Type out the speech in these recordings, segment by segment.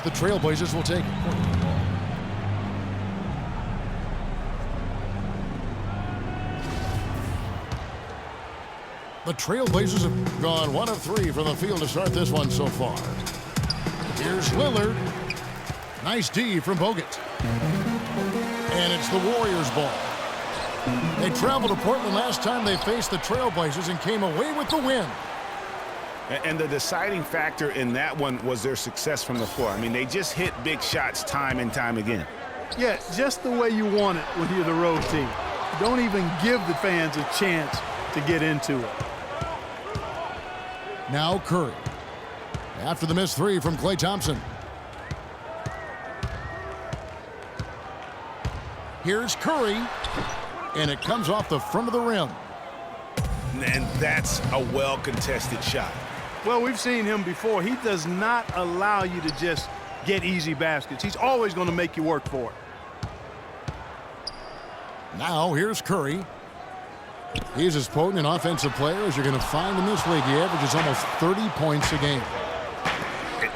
The Trailblazers will take it. The Trailblazers have gone 1 of 3 from the field to start this one so far. Here's Lillard. Nice D from Bogut. And it's the Warriors' ball. They traveled to Portland last time they faced the Trailblazers and came away with the win. And the deciding factor in that one was their success from the floor. I mean, they just hit big shots time and time again. Yeah, just the way you want it when you're the road team. Don't even give the fans a chance to get into it. Now Curry. After the missed 3 from Klay Thompson. Here's Curry. And it comes off the front of the rim. And that's a well-contested shot. Well, we've seen him before. He does not allow you to just get easy baskets. He's always going to make you work for it. Now here's Curry. He's as potent an offensive player as you're going to find in this league. He averages almost 30 points a game.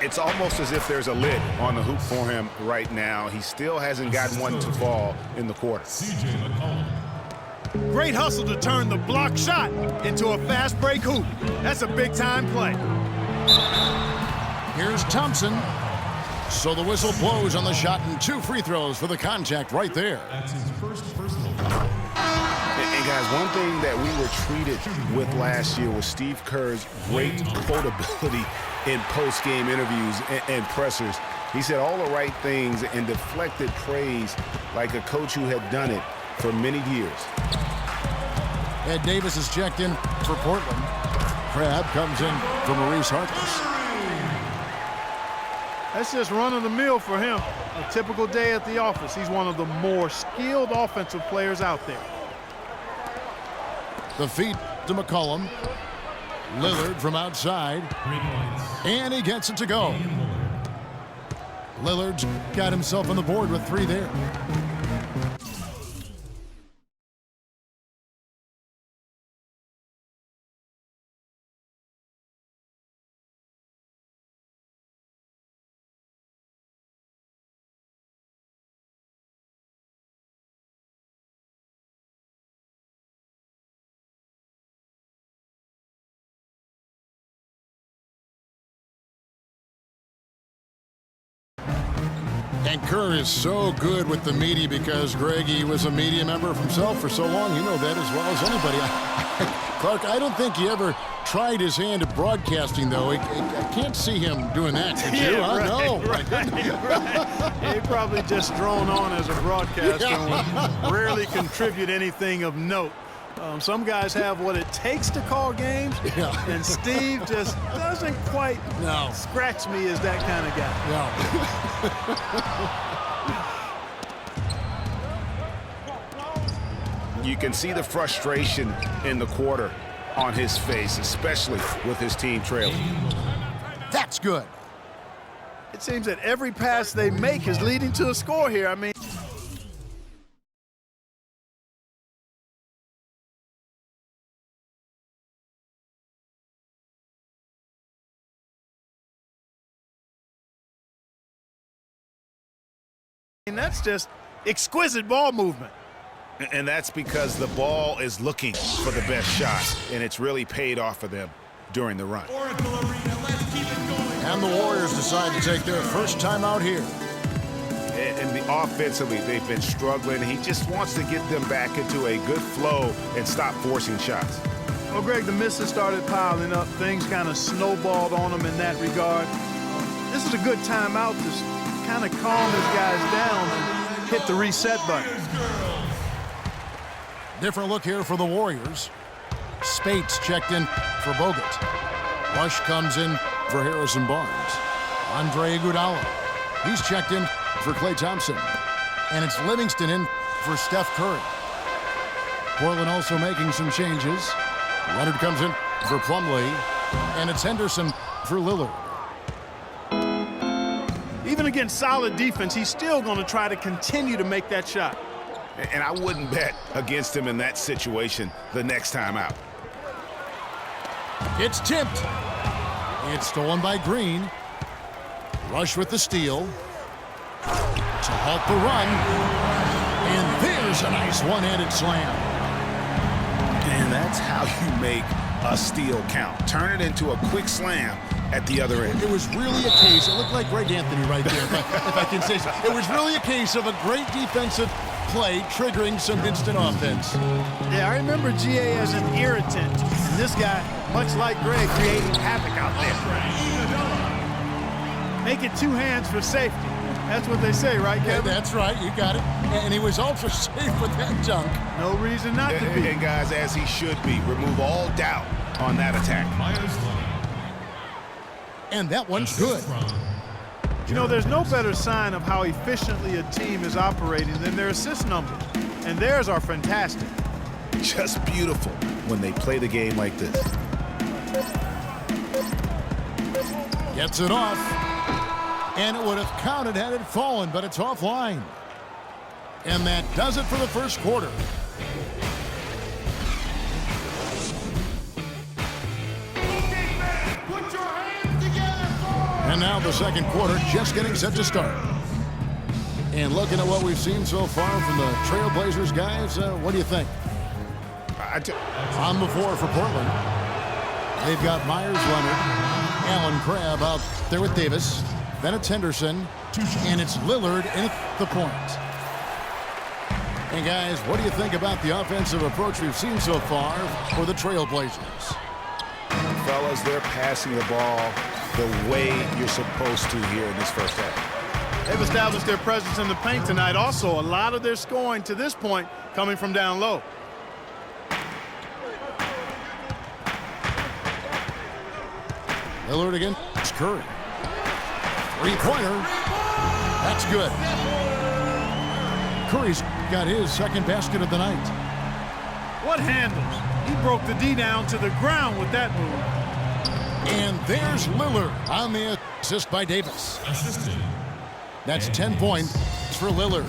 It's almost as if there's a lid on the hoop for him right now. He still hasn't gotten one to fall in the quarter. Great hustle to turn the block shot into a fast break hoop. That's a big-time play. Here's Thompson. So the whistle blows on the shot and 2 free throws for the contact right there. That's his first personal. And guys, one thing that we were treated with last year was Steve Kerr's great quotability in post-game interviews and pressers. He said all the right things and deflected praise like a coach who had done it for many years. Ed Davis is checked in for Portland. Crabbe comes in for Maurice Harkless. That's just run-of-the-mill for him. A typical day at the office. He's one of the more skilled offensive players out there. The feed to McCollum. Lillard from outside. And he gets it to go. Lillard's got himself on the board with 3 there. And Kerr is so good with the media because, Greg, he was a media member himself for so long. You know that as well as anybody. Clark, I don't think he ever tried his hand at broadcasting, though. I can't see him doing that. Could you? Yeah, right, No. right. He probably just thrown on as a broadcaster and would rarely contribute anything of note. Some guys have what it takes to call games, and Steve just doesn't quite scratch me as that kind of guy. You can see the frustration in the quarter on his face, especially with his team trailing. That's good. It seems that every pass they make is leading to a score here. I mean, that's just exquisite ball movement. And that's because the ball is looking for the best shot, and it's really paid off for them during the run. And the Warriors decide to take their first time out here. And offensively, they've been struggling. He just wants to get them back into a good flow and stop forcing shots. Well, Greg, the misses started piling up. Things kind of snowballed on them in that regard. This is a good timeout to kind of calm his guys down and hit the reset button. Different look here for the Warriors. Spates checked in for Bogut. Bush comes in for Harrison Barnes. Andre Iguodala. He's checked in for Klay Thompson. And it's Livingston in for Steph Curry. Portland also making some changes. Leonard comes in for Plumlee. And it's Henderson for Lillard. Even against solid defense, he's still going to try to continue to make that shot. And I wouldn't bet against him in that situation the next time out. It's tipped. It's stolen by Green. Rush with the steal to halt the run. And there's a nice one-handed slam. And that's how you make a steal count. Turn it into a quick slam at the other end. It was really a case, it looked like Greg Anthony right there, if I can say so. It was really a case of a great defensive play triggering some instant offense. Yeah, I remember GA as an irritant. And this guy, much like Greg, creating havoc out there. Make it two hands for safety. That's what they say, right, Kevin? Yeah, that's right. You got it. And he was ultra safe with that dunk. No reason not to be. And guys, as he should be, remove all doubt on that attack. And that one's good. You know, there's no better sign of how efficiently a team is operating than their assist numbers. And theirs are fantastic. Just beautiful when they play the game like this. Gets it off. And it would have counted had it fallen, but it's offline. And that does it for the first quarter. And now the second quarter just getting set to start. And looking at what we've seen so far from the Trailblazers guys, what do you think? On the floor for Portland, they've got Myers Leonard, Allen Crabbe out there with Davis. Then it's Henderson, and it's Lillard in at the point. And guys, what do you think about the offensive approach we've seen so far for the Trailblazers? Fellas, they're passing the ball the way you're supposed to here in this first half. They've established their presence in the paint tonight. Also, a lot of their scoring to this point coming from down low. Lillard again. It's Curry. Three-pointer. That's good. Curry's got his second basket of the night. What handles? He broke the D down to the ground with that move. And there's Lillard on the assist by Davis. That's 10 points for Lillard.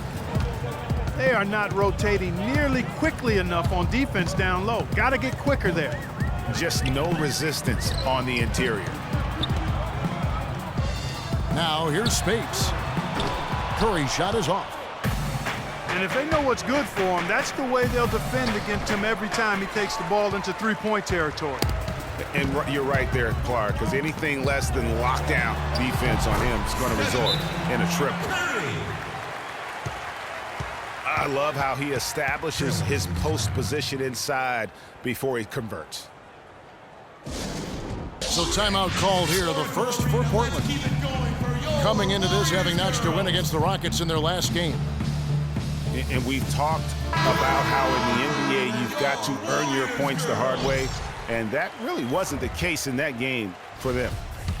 They are not rotating nearly quickly enough on defense down low. Got to get quicker there. Just no resistance on the interior. Now here's Speights. Curry's shot is off. And if they know what's good for him, that's the way they'll defend against him every time he takes the ball into three-point territory. And you're right there, Clark, because anything less than lockdown defense on him is going to result in a triple. I love how he establishes his post position inside before he converts. So timeout called here, the first for Portland. Coming into this having notched a win against the Rockets in their last game. And we've talked about how in the NBA you've got to earn your points the hard way, and that really wasn't the case in that game for them.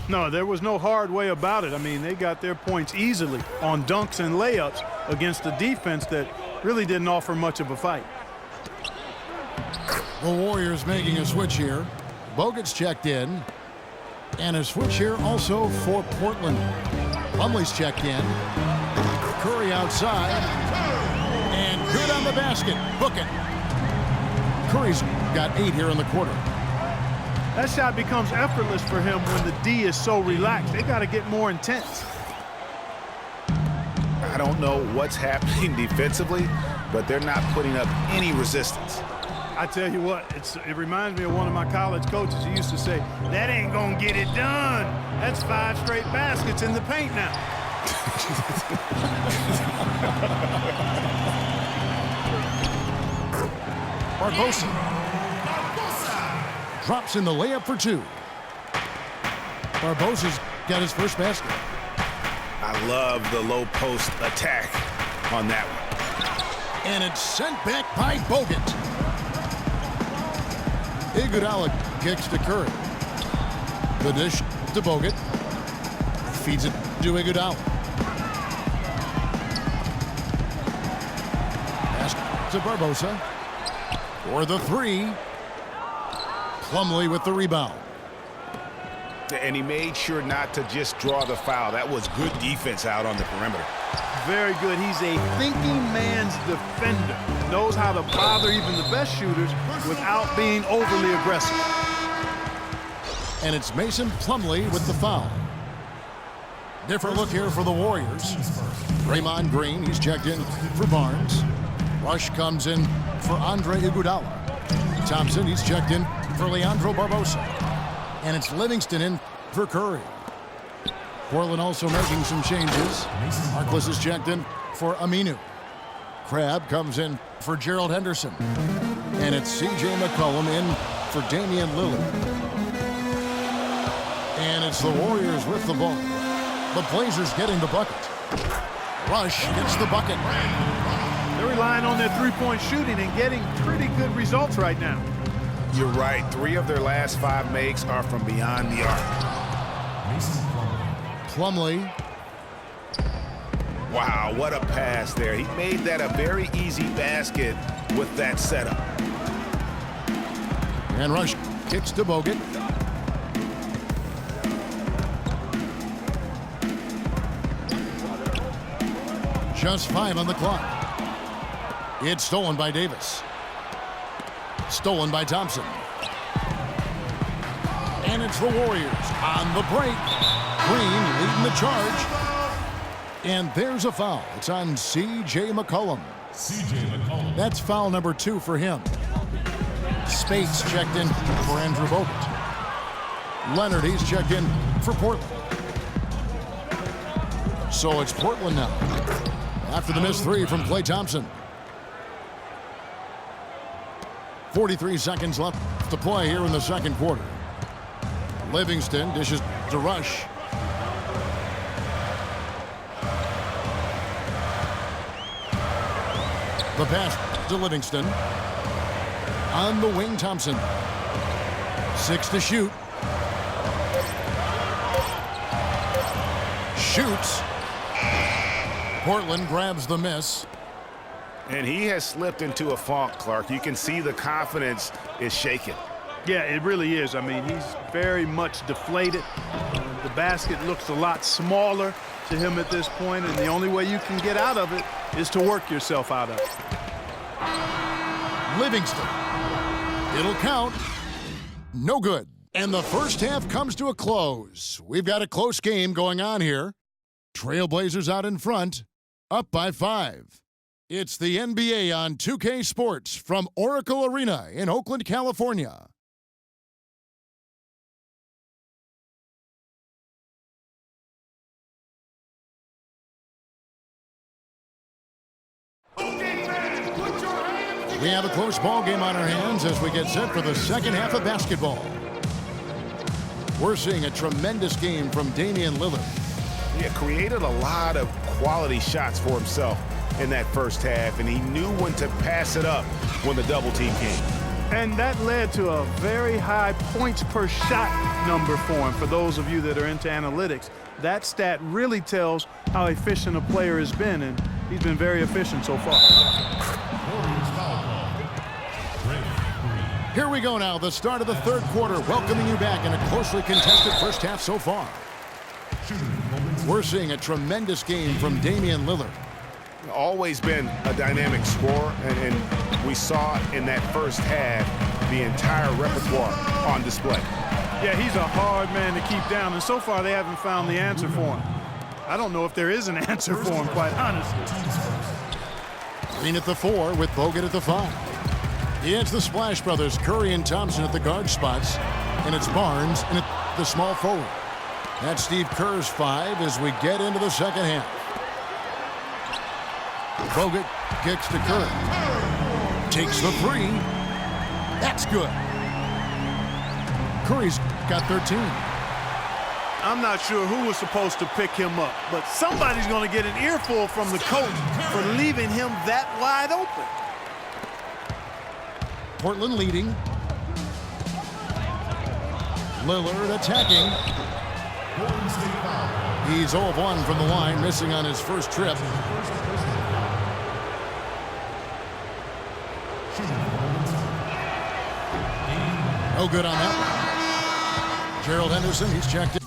No, there was no hard way about it. I mean, they got their points easily on dunks and layups against a defense that really didn't offer much of a fight. The Warriors making a switch here. Bogut's checked in. And a switch here also for Portland. Plumlee's checked in. Curry outside. And good on the basket. Book it. Curry's got 8 here in the quarter. That shot becomes effortless for him when the D is so relaxed. They got to get more intense. I don't know what's happening defensively, but they're not putting up any resistance. I tell you what, it reminds me of one of my college coaches. He used to say, that ain't gonna get it done. That's 5 straight baskets in the paint now. Barbosa drops in the layup for 2. Barbosa's got his first basket. I love the low post attack on that one. And it's sent back by Bogut. Iguodala kicks to Curry. The dish to Bogut. Feeds it to Iguodala. Pass to Barbosa. For the 3. Plumlee with the rebound. And he made sure not to just draw the foul. That was good defense out on the perimeter. Very good. He's a thinking man's defender. Knows how to bother even the best shooters without being overly aggressive. And it's Mason Plumlee with the foul. Different look here for the Warriors. Draymond Green, he's checked in for Barnes. Rush comes in for Andre Iguodala. Thompson, he's checked in for Leandro Barbosa. And it's Livingston in for Curry. Portland also making some changes. Harkless is checked in for Aminu. Crabbe comes in for Gerald Henderson. And it's C.J. McCollum in for Damian Lillard. And it's the Warriors with the ball. The Blazers getting the bucket. Rush gets the bucket. They're relying on their three-point shooting and getting pretty good results right now. You're right. 3 of their last 5 makes are from beyond the arc. Plumlee. Wow, what a pass there. He made that a very easy basket with that setup. And Rush kicks to Bogut. Just 5 on the clock. It's stolen by Davis. Stolen by Thompson. And it's the Warriors on the break. Green leading the charge. And there's a foul. It's on C.J. McCollum. That's foul number 2 for him. Spates checked in for Andrew Bogut. Leonard, he's checked in for Portland. So it's Portland now. After the missed 3 from Klay Thompson. 43 seconds left to play here in the second quarter. Livingston dishes to Rush. The pass to Livingston. On the wing, Thompson. 6 to shoot. Shoots. Portland grabs the miss. And he has slipped into a funk, Clark. You can see the confidence is shaken. Yeah, it really is. I mean, he's very much deflated. The basket looks a lot smaller to him at this point, and the only way you can get out of it is to work yourself out of it. Livingston. It'll count. No good. And the first half comes to a close. We've got a close game going on here. Trailblazers out in front, up by 5. It's the NBA on 2K Sports from Oracle Arena in Oakland, California. We have a close ball game on our hands as we get set for the second half of basketball. We're seeing a tremendous game from Damian Lillard. He created a lot of quality shots for himself in that first half, and he knew when to pass it up when the double team came. And that led to a very high points per shot number for him. For those of you that are into analytics, that stat really tells how efficient a player has been, and he's been very efficient so far. Here we go now, the start of the third quarter, welcoming you back in a closely contested first half so far. We're seeing a tremendous game from Damian Lillard. Always been a dynamic scorer, and we saw in that first half the entire repertoire on display. Yeah, he's a hard man to keep down, and so far they haven't found the answer for him. I don't know if there is an answer for him, quite honestly. Green at the 4 with Bogut at the 5. It's the Splash Brothers, Curry and Thompson at the guard spots, and it's Barnes and the small forward. That's Steve Kerr's 5 as we get into the second half. Bogut kicks to Curry. Takes the 3. That's good. Curry's got 13. I'm not sure who was supposed to pick him up, but somebody's going to get an earful from the coach for leaving him that wide open. Portland leading. Lillard attacking. He's 0 of 1 from the line, missing on his first trip. No good on that one. Gerald Henderson, he's checked